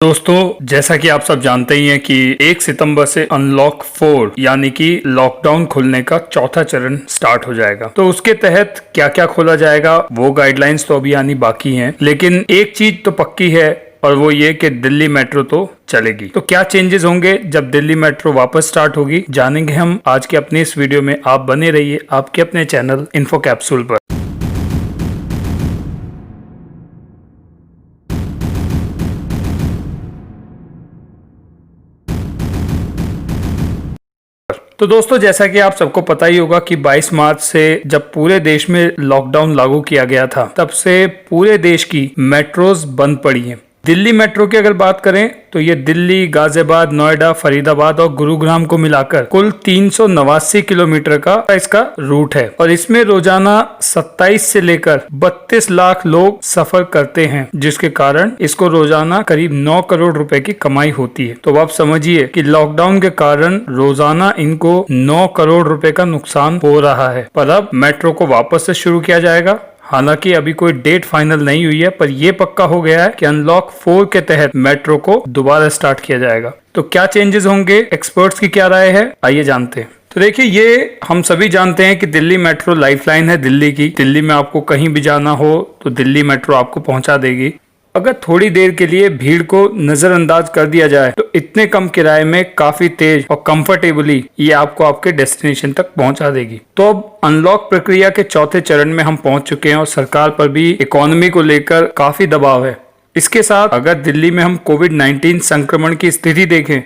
दोस्तों, जैसा कि आप सब जानते ही हैं कि 1 सितंबर से अनलॉक 4 यानी कि लॉकडाउन खुलने का चौथा चरण स्टार्ट हो जाएगा। तो उसके तहत क्या क्या खोला जाएगा वो गाइडलाइंस तो अभी आनी बाकी हैं, लेकिन एक चीज तो पक्की है और वो ये कि दिल्ली मेट्रो तो चलेगी। तो क्या चेंजेस होंगे जब दिल्ली मेट्रो वापस स्टार्ट होगी, जानेंगे हम आज के अपने इस वीडियो में। आप बने रहिए आपके अपने चैनल इन्फो कैप्सूल पर। तो दोस्तों, जैसा कि आप सबको पता ही होगा कि 22 मार्च से जब पूरे देश में लॉकडाउन लागू किया गया था, तब से पूरे देश की मेट्रोज बंद पड़ी हैं। दिल्ली मेट्रो की अगर बात करें तो ये दिल्ली, गाजियाबाद, नोएडा, फरीदाबाद और गुरुग्राम को मिलाकर कुल 389 किलोमीटर का इसका रूट है और इसमें रोजाना 27 से लेकर 32 लाख लोग सफर करते हैं, जिसके कारण इसको रोजाना करीब 9 करोड़ रुपए की कमाई होती है। तो आप समझिए कि लॉकडाउन के कारण रोजाना इनको 9 करोड़ रुपए का नुकसान हो रहा है। पर अब मेट्रो को वापस से शुरू किया जाएगा। हालांकि अभी कोई डेट फाइनल नहीं हुई है, पर यह पक्का हो गया है कि अनलॉक 4 के तहत मेट्रो को दोबारा स्टार्ट किया जाएगा। तो क्या चेंजेस होंगे, एक्सपर्ट्स की क्या राय है, आइए जानते हैं। तो देखिए, ये हम सभी जानते हैं कि दिल्ली मेट्रो लाइफलाइन है दिल्ली की। दिल्ली में आपको कहीं भी जाना हो तो दिल्ली मेट्रो आपको पहुंचा देगी। अगर थोड़ी देर के लिए भीड़ को नजरअंदाज कर दिया जाए तो इतने कम किराए में काफी तेज और कंफर्टेबली ये आपको आपके डेस्टिनेशन तक पहुंचा देगी। तो अब अनलॉक प्रक्रिया के चौथे चरण में हम पहुंच चुके हैं और सरकार पर भी इकोनॉमी को लेकर काफी दबाव है। इसके साथ अगर दिल्ली में हम कोविड-19 संक्रमण की स्थिति देखें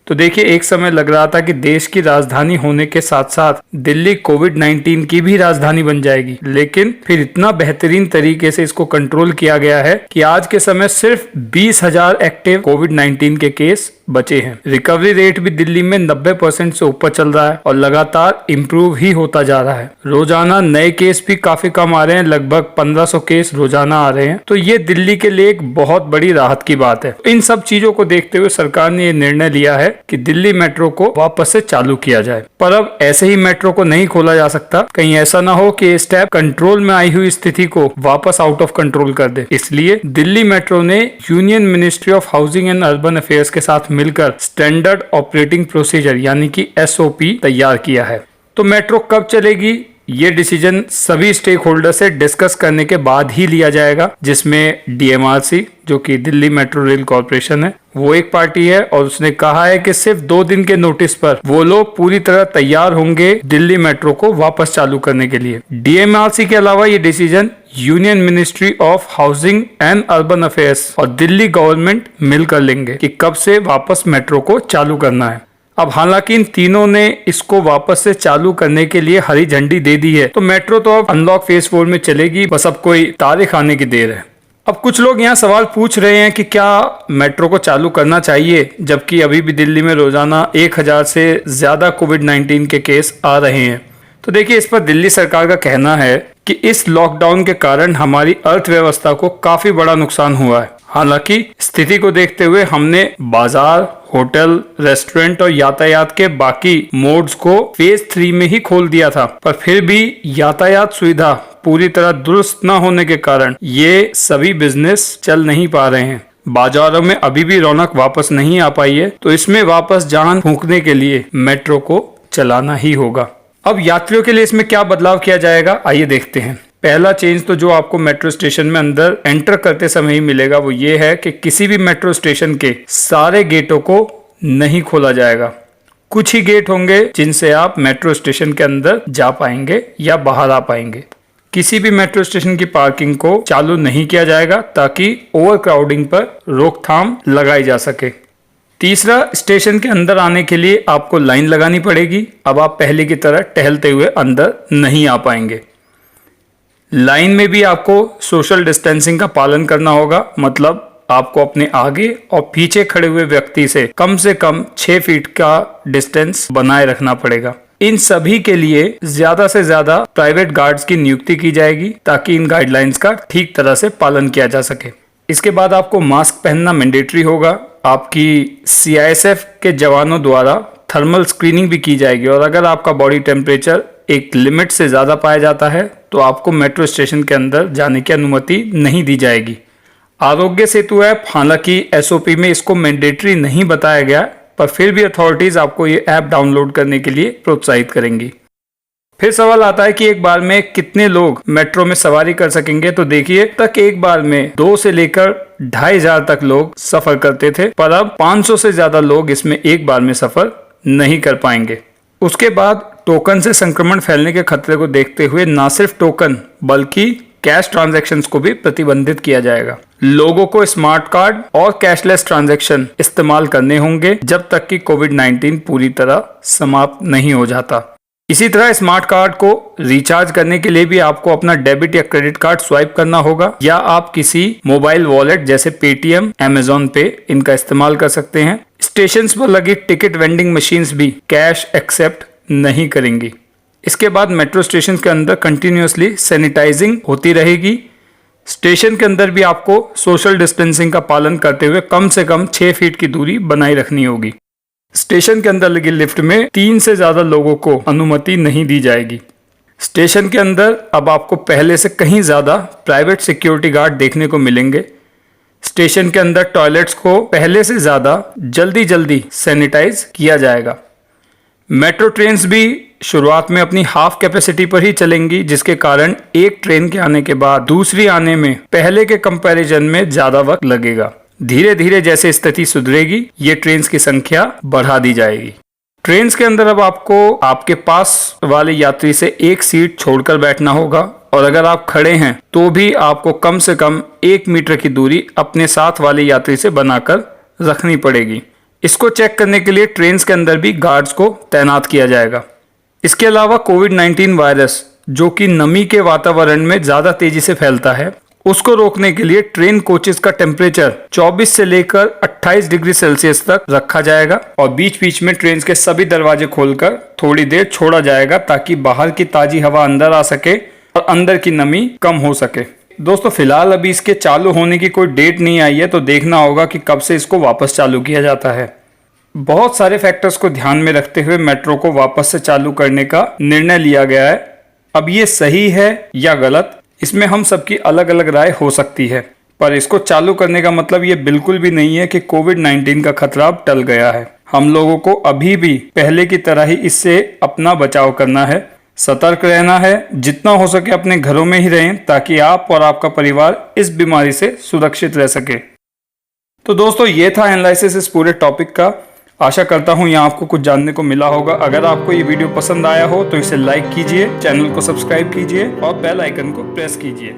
तो देखिए, एक समय लग रहा था कि देश की राजधानी होने के साथ साथ दिल्ली कोविड-19 की भी राजधानी बन जाएगी, लेकिन फिर इतना बेहतरीन तरीके से इसको कंट्रोल किया गया है कि आज के समय सिर्फ 20,000 एक्टिव कोविड-19 के केस बचे हैं। रिकवरी रेट भी दिल्ली में 90% से ऊपर चल रहा है और लगातार इम्प्रूव ही होता जा रहा है। रोजाना नए केस भी काफी कम आ रहे हैं, लगभग 1500 केस रोजाना आ रहे हैं। तो ये दिल्ली के लिए एक बहुत बड़ी राहत की बात है। इन सब चीजों को देखते हुए सरकार ने ये निर्णय लिया है कि दिल्ली मेट्रो को वापस से चालू किया जाए। पर अब ऐसे ही मेट्रो को नहीं खोला जा सकता, कहीं ऐसा ना हो कि स्टेप कंट्रोल में आई हुई स्थिति को वापस आउट ऑफ कंट्रोल कर दे। इसलिए दिल्ली मेट्रो ने union ministry of housing and urban affairs के साथ मिलकर स्टैंडर्ड ऑपरेटिंग प्रोसीजर यानी कि SOP तैयार किया है। तो मेट्रो कब चलेगी, ये डिसीजन सभी स्टेक होल्डर से डिस्कस करने के बाद ही लिया जाएगा, जिसमें DMRC जो कि दिल्ली मेट्रो रेल कॉर्पोरेशन है, वो एक पार्टी है और उसने कहा है कि सिर्फ 2 दिन के नोटिस पर वो लोग पूरी तरह तैयार होंगे दिल्ली मेट्रो को वापस चालू करने के लिए। DMRC के अलावा ये decision union ministry of housing and urban affairs और दिल्ली गवर्नमेंट मिलकर लेंगे कि कब से वापस मेट्रो को चालू करना है। अब हालांकि इन तीनों ने इसको वापस से चालू करने के लिए हरी झंडी दे दी है, तो मेट्रो तो अब अनलॉक फेज 4 में चलेगी, बस अब कोई तारीख आने की देर है। अब कुछ लोग यहाँ सवाल पूछ रहे हैं कि क्या मेट्रो को चालू करना चाहिए, जबकि अभी भी दिल्ली में रोजाना 1000 से ज्यादा कोविड-19 के केस आ रहे हैं। तो देखिए, इस पर दिल्ली सरकार का कहना है कि इस लॉकडाउन के कारण हमारी अर्थव्यवस्था को काफी बड़ा नुकसान हुआ है। हालांकि स्थिति को देखते हुए हमने बाजार, होटल, रेस्टोरेंट और यातायात के बाकी मोड्स को फेज 3 में ही खोल दिया था, पर फिर भी यातायात सुविधा पूरी तरह दुरुस्त न होने के कारण ये सभी बिजनेस चल नहीं पा रहे हैं। बाजारों में अभी भी रौनक वापस नहीं आ पाई है, तो इसमें वापस जान फूंकने के लिए मेट्रो को चलाना ही होगा। अब यात्रियों के लिए इसमें क्या बदलाव किया जाएगा, आइए देखते हैं। पहला चेंज तो जो आपको मेट्रो स्टेशन में अंदर एंटर करते समय ही मिलेगा, वो ये है कि किसी भी मेट्रो स्टेशन के सारे गेटों को नहीं खोला जाएगा। कुछ ही गेट होंगे जिनसे आप मेट्रो स्टेशन के अंदर जा पाएंगे या बाहर आ पाएंगे। किसी भी मेट्रो स्टेशन की पार्किंग को चालू नहीं किया जाएगा ताकि ओवर क्राउडिंग पर रोकथाम लगाई जा सके। तीसरा, स्टेशन के अंदर आने के लिए आपको लाइन लगानी पड़ेगी। अब आप पहले की तरह टहलते हुए अंदर नहीं आ पाएंगे। लाइन में भी आपको सोशल डिस्टेंसिंग का पालन करना होगा, मतलब आपको अपने आगे और पीछे खड़े हुए व्यक्ति से कम 6 फीट का डिस्टेंस बनाए रखना पड़ेगा। इन सभी के लिए ज्यादा से ज्यादा प्राइवेट गार्ड्स की नियुक्ति की जाएगी ताकि इन गाइडलाइंस का ठीक तरह से पालन किया जा सके। इसके बाद आपको मास्क पहनना मैंडेटरी होगा। आपकी CISF के जवानों द्वारा थर्मल स्क्रीनिंग भी की जाएगी और अगर आपका बॉडी टेम्परेचर एक लिमिट से ज्यादा पाया जाता है तो आपको मेट्रो स्टेशन के अंदर जाने की अनुमति नहीं दी जाएगी। आरोग्य सेतु ऐप, हालांकि एसओपी में इसको मैंडेटरी नहीं बताया गया, पर फिर भी अथॉरिटीज आपको ये ऐप डाउनलोड करने के लिए प्रोत्साहित करेंगी। फिर सवाल आता है कि एक बार में कितने लोग मेट्रो में सवारी कर सकेंगे। तो देखिए, तक एक बार में 2 से लेकर 2500 तक लोग सफर करते थे, पर अब 500 से ज्यादा लोग इसमें एक बार में सफर नहीं कर पाएंगे। उसके बाद टोकन से संक्रमण फैलने के खतरे को देखते हुए न सिर्फ टोकन बल्कि कैश ट्रांजैक्शंस को भी प्रतिबंधित किया जाएगा। लोगों को स्मार्ट कार्ड और कैशलेस ट्रांजैक्शन इस्तेमाल करने होंगे जब तक कि कोविड-19 पूरी तरह समाप्त नहीं हो जाता। इसी तरह स्मार्ट कार्ड को रिचार्ज करने के लिए भी आपको अपना डेबिट या क्रेडिट कार्ड स्वाइप करना होगा, या आप किसी मोबाइल वॉलेट जैसे पेटीएम, अमेजॉन पे इनका इस्तेमाल कर सकते हैं। स्टेशन पर लगी टिकट वेंडिंग मशीन्स भी कैश एक्सेप्ट नहीं करेंगी। इसके बाद मेट्रो स्टेशन के अंदर कंटिन्यूअसली सैनिटाइजिंग होती रहेगी। स्टेशन के अंदर भी आपको सोशल डिस्टेंसिंग का पालन करते हुए कम से कम 6 फीट की दूरी बनाए रखनी होगी। स्टेशन के अंदर लगी लिफ्ट में 3 से ज्यादा लोगों को अनुमति नहीं दी जाएगी। स्टेशन के अंदर अब आपको पहले से कहीं ज्यादा प्राइवेट सिक्योरिटी गार्ड देखने को मिलेंगे। स्टेशन के अंदर टॉयलेट्स को पहले से ज्यादा जल्दी सैनिटाइज किया जाएगा। मेट्रो ट्रेन्स भी शुरुआत में अपनी हाफ कैपेसिटी पर ही चलेंगी, जिसके कारण एक ट्रेन के आने के बाद दूसरी आने में पहले के कंपैरिजन में ज्यादा वक्त लगेगा। धीरे धीरे जैसे स्थिति सुधरेगी, ये ट्रेन्स की संख्या बढ़ा दी जाएगी। ट्रेन्स के अंदर अब आपको आपके पास वाले यात्री से एक सीट छोड़कर बैठना होगा, और अगर आप खड़े हैं तो भी आपको कम से कम 1 मीटर की दूरी अपने साथ वाले यात्री से बनाकर रखनी पड़ेगी। इसको चेक करने के लिए ट्रेन्स के अंदर भी गार्ड्स को तैनात किया जाएगा। इसके अलावा कोविड-19 वायरस, जो कि नमी के वातावरण में ज्यादा तेजी से फैलता है, उसको रोकने के लिए ट्रेन कोचेस का टेम्परेचर 24 से लेकर 28 डिग्री सेल्सियस तक रखा जाएगा, और बीच बीच में ट्रेन के सभी दरवाजे खोलकर थोड़ी देर छोड़ा जाएगा ताकि बाहर की ताजी हवा अंदर आ सके और अंदर की नमी कम हो सके। दोस्तों, फिलहाल अभी इसके चालू होने की कोई डेट नहीं आई है, तो देखना होगा कि कब से इसको वापस चालू किया जाता है। बहुत सारे फैक्टर्स को ध्यान में रखते हुए मेट्रो को वापस से चालू करने का निर्णय लिया गया है। अब ये सही है या गलत, इसमें हम सबकी अलग अलग राय हो सकती है, पर इसको चालू करने का मतलब ये बिल्कुल भी नहीं है कि कोविड-19 का खतरा अब टल गया है। हम लोगों को अभी भी पहले की तरह ही इससे अपना बचाव करना है, सतर्क रहना है, जितना हो सके अपने घरों में ही रहें ताकि आप और आपका परिवार इस बीमारी से सुरक्षित रह सके। तो दोस्तों, ये था एनालिसिस इस पूरे टॉपिक का। आशा करता हूँ यहाँ आपको कुछ जानने को मिला होगा। अगर आपको ये वीडियो पसंद आया हो तो इसे लाइक कीजिए, चैनल को सब्सक्राइब कीजिए और बेल आइकन को प्रेस कीजिए।